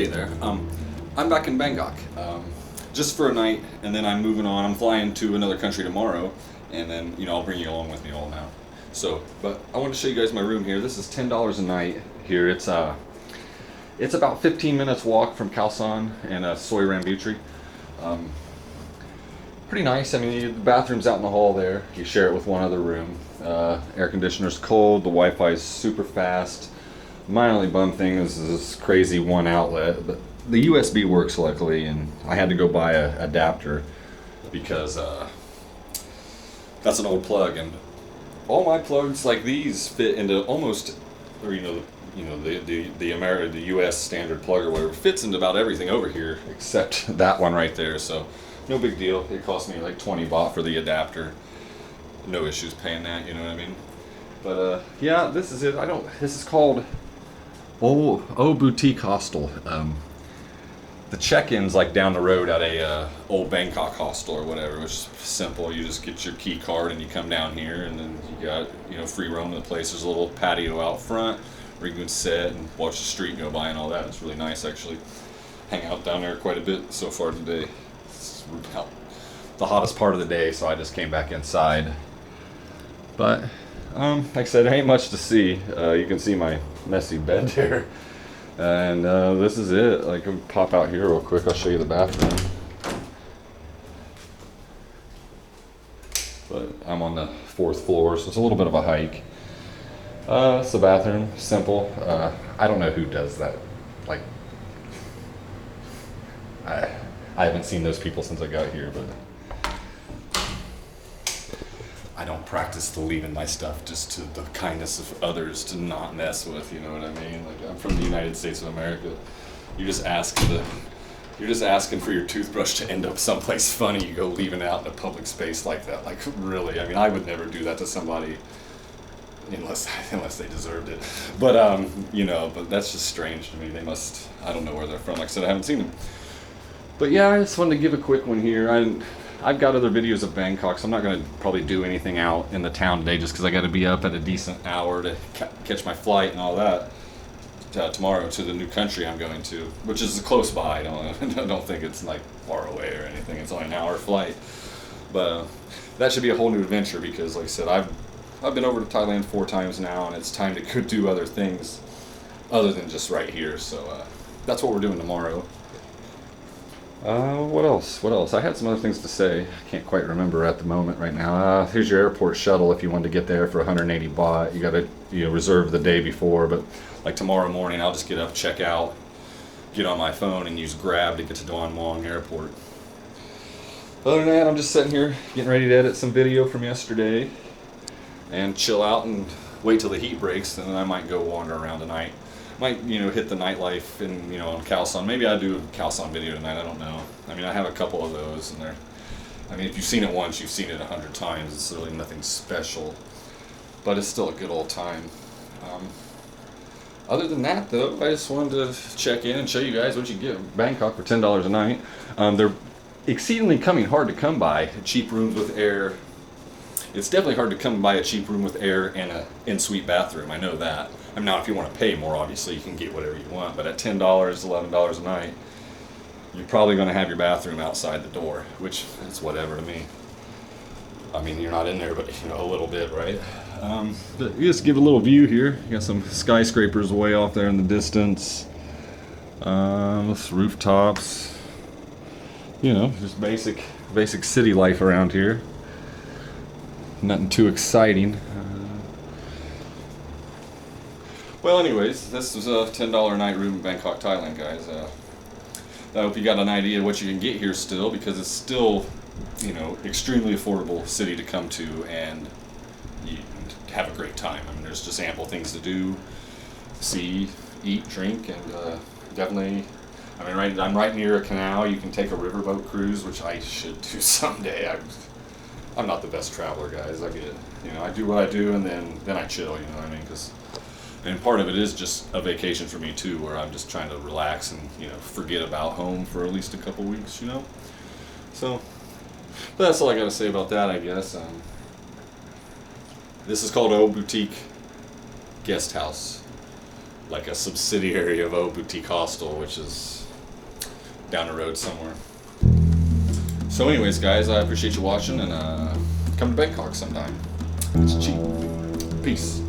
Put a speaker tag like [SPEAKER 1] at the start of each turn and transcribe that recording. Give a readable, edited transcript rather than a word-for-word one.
[SPEAKER 1] Hey there. I'm back in Bangkok, just for a night, and then I'm moving on. I'm flying to another country tomorrow, and then I'll bring you along with me all now. So, but I want to show you guys my room here. This is $10 a night here. It's about 15 minutes walk from Khao San and Soi Rambutri. Pretty nice. I mean, the bathroom's out in the hall there. You share it with one other room. Air conditioner's cold. The Wi-Fi's super fast. My only bum thing is this crazy one outlet, but the USB works luckily, and I had to go buy a adapter because that's an old plug, and all my plugs like these fit into almost, or the US standard plug or whatever fits into about everything over here except that one right there. So no big deal. It cost me like 20 baht for the adapter. No issues paying that, you know what I mean? But yeah, this is it. This is called Ole Boutique Hostel. The check-in's like down the road at a old Bangkok hostel or whatever, which is simple. You just get your key card and you come down here, and then you got free roam of the place. There's a little patio out front where you can sit and watch the street go by and all that. It's really nice actually. Hang out down there quite a bit so far today. It's the hottest part of the day, so I just came back inside. But like I said, there ain't much to see. You can see my messy bed there. And this is it. Like, I'll pop out here real quick. I'll show you the bathroom. But I'm on the 4th floor, so it's a little bit of a hike. It's the bathroom. Simple. I don't know who does that. Like, I haven't seen those people since I got here, but I don't practice the leaving my stuff just to the kindness of others to not mess with, you know what I mean? Like, I'm from the United States of America. You're just asking for your toothbrush to end up someplace funny. You go leaving it out in a public space like that. Like, really? I mean, I would never do that to somebody unless they deserved it. But but that's just strange to me. They must, I don't know where they're from. Like I said, I haven't seen them. But yeah, I just wanted to give a quick one here. I've got other videos of Bangkok, so I'm not going to probably do anything out in the town today just because I got to be up at a decent hour to catch my flight and all that tomorrow to the new country I'm going to, which is close by. I don't think it's like far away or anything. It's only an hour flight. But that should be a whole new adventure because, like I said, I've been over to Thailand 4 times now, and it's time to go do other things other than just right here. So that's what we're doing tomorrow. What else? I had some other things to say. I can't quite remember at the moment right now. Here's your airport shuttle if you wanted to get there for 180 baht. You got to reserve the day before, but like tomorrow morning I'll just get up, check out, get on my phone and use Grab to get to Don Muang Airport. Other than that, I'm just sitting here getting ready to edit some video from yesterday and chill out and wait till the heat breaks, and then I might go wander around tonight. Might hit the nightlife in on Khao San. Maybe I do a Khao San video tonight. I don't know. I mean, I have a couple of those, and if you've seen it once, you've seen it 100 times. It's really nothing special, but it's still a good old time. Other than that, though, I just wanted to check in and show you guys what you get in Bangkok for $10 a night. They're exceedingly hard to come by. Cheap rooms with air. It's definitely hard to come by a cheap room with air and an in-suite bathroom. I know that. I mean, now if you want to pay more, obviously you can get whatever you want. But at $10, $11 a night, you're probably going to have your bathroom outside the door, which is whatever to me. I mean, you're not in there, but a little bit, right? But you just give a little view here. You got some skyscrapers way off there in the distance. Rooftops. Just basic city life around here. Nothing too exciting. Well, anyways, this is a $10 a night room in Bangkok, Thailand, guys. I hope you got an idea of what you can get here still, because it's still, extremely affordable city to come to and you have a great time. I mean, there's just ample things to do, see, eat, drink, and definitely. I mean, I'm right near a canal. You can take a riverboat cruise, which I should do someday. I'm not the best traveler, guys. I get it. I do what I do, and then I chill. You know what I mean? And part of it is just a vacation for me too, where I'm just trying to relax and forget about home for at least a couple weeks. So but that's all I got to say about that, I guess. This is called Ole Boutique Guesthouse. like a subsidiary of Ole Boutique Hostel, which is down the road somewhere. So anyways, guys, I appreciate you watching, and come to Bangkok sometime. It's cheap. Peace.